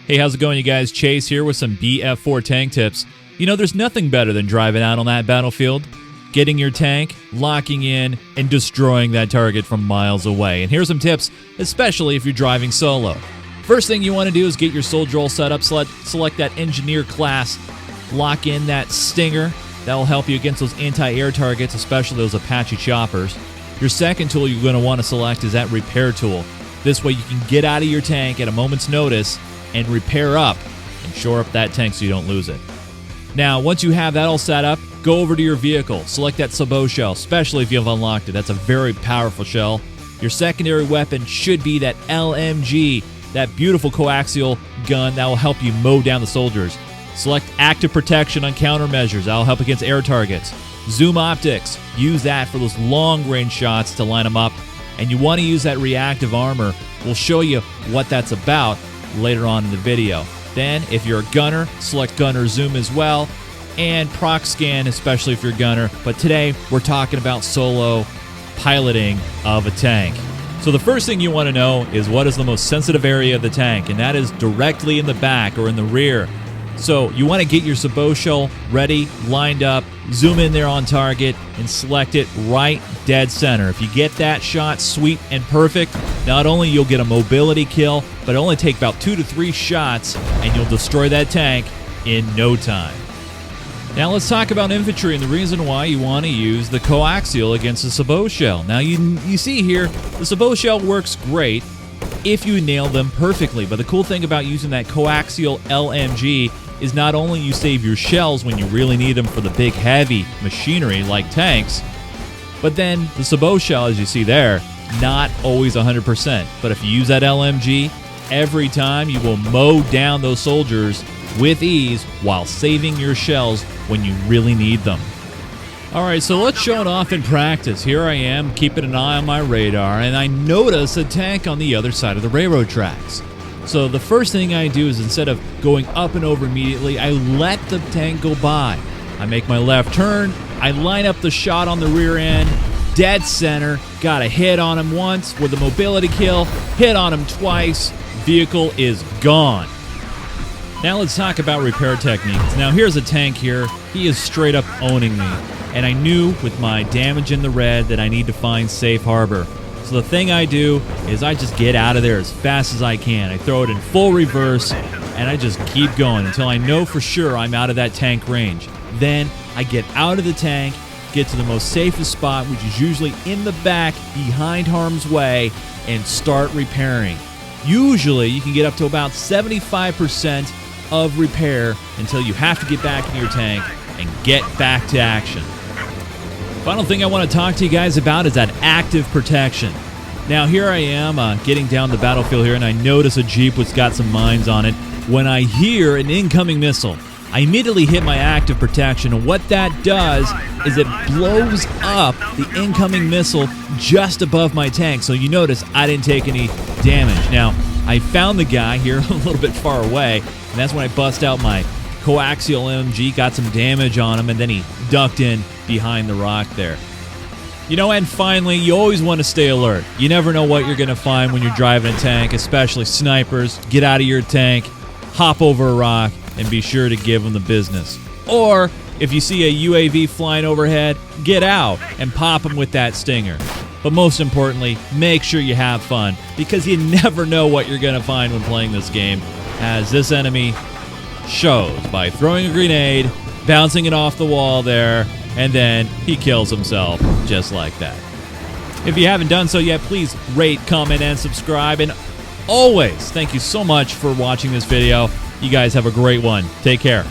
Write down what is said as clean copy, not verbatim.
Hey, how's it going, you guys? Chase here with some BF4 tank tips. You know, there's nothing better than driving out on that battlefield, getting your tank, locking in, and destroying that target from miles away. And here's some tips, especially if you're driving solo. First thing you want to do is get your soldier all set up, select that engineer class, lock in that stinger. That'll help you against those anti-air targets, especially those Apache choppers. Your second tool you're going to want to select is that repair tool. This way you can get out of your tank at a moment's notice and repair up and shore up that tank so you don't lose it. Now, once you have that all set up, go over to your vehicle. Select that sabot shell, especially if you have unlocked it. That's a very powerful shell. Your secondary weapon should be that LMG, that beautiful coaxial gun that will help you mow down the soldiers. Select active protection on countermeasures. That will help against air targets. Zoom optics. Use that for those long-range shots to line them up. And you want to use that reactive armor. We'll show you what that's about later on in the video. Then, if you're a gunner, select gunner zoom as well. And proc scan, especially if you're a gunner. But today, we're talking about solo piloting of a tank. So the first thing you want to know is what is the most sensitive area of the tank, and that is directly in the back or in the rear. So you want to get your sabot shell ready, lined up, zoom in there on target, and select it right dead center. If you get that shot sweet and perfect, not only you'll get a mobility kill, but it'll only take about 2 to 3 shots, and you'll destroy that tank in no time. Now let's talk about infantry and the reason why you want to use the coaxial against the sabot shell. Now you see here, the sabot shell works great if you nail them perfectly, but the cool thing about using that coaxial LMG is not only you save your shells when you really need them for the big heavy machinery like tanks, but then the sabot shell, as you see there, not always 100%. But if you use that LMG, every time you will mow down those soldiers with ease while saving your shells when you really need them. Alright, so let's show it off in practice. Here I am, keeping an eye on my radar, and I notice a tank on the other side of the railroad tracks. So the first thing I do is, instead of going up and over immediately, I let the tank go by. I make my left turn, I line up the shot on the rear end, dead center, got a hit on him once with a mobility kill, hit on him twice, vehicle is gone. Now let's talk about repair techniques. Now here's a tank here, he is straight up owning me, and I knew with my damage in the red that I need to find safe harbor. So the thing I do is I just get out of there as fast as I can. I throw it in full reverse, and I just keep going until I know for sure I'm out of that tank range. Then I get out of the tank, get to the most safest spot, which is usually in the back behind harm's way, and start repairing. Usually you can get up to about 75% of repair until you have to get back in your tank and get back to action. Final thing I want to talk to you guys about is that active protection. Now here I am getting down the battlefield here, and I notice a Jeep which got some mines on it. When I hear an incoming missile, I immediately hit my active protection, and what that does is it blows up the incoming missile just above my tank. So you notice I didn't take any damage. Now, I found the guy here a little bit far away, and that's when I bust out my coaxial LMG, got some damage on him, and then he ducked in behind the rock there. You know, and finally, you always want to stay alert. You never know what you're going to find when you're driving a tank, especially snipers. Get out of your tank, hop over a rock, and be sure to give them the business. Or, if you see a UAV flying overhead, get out and pop them with that stinger. But most importantly, make sure you have fun, because you never know what you're going to find when playing this game, as this enemy shows by throwing a grenade, bouncing it off the wall there, and then he kills himself just like that. If you haven't done so yet, please rate, comment, and subscribe. And always, thank you so much for watching this video. You guys have a great one. Take care.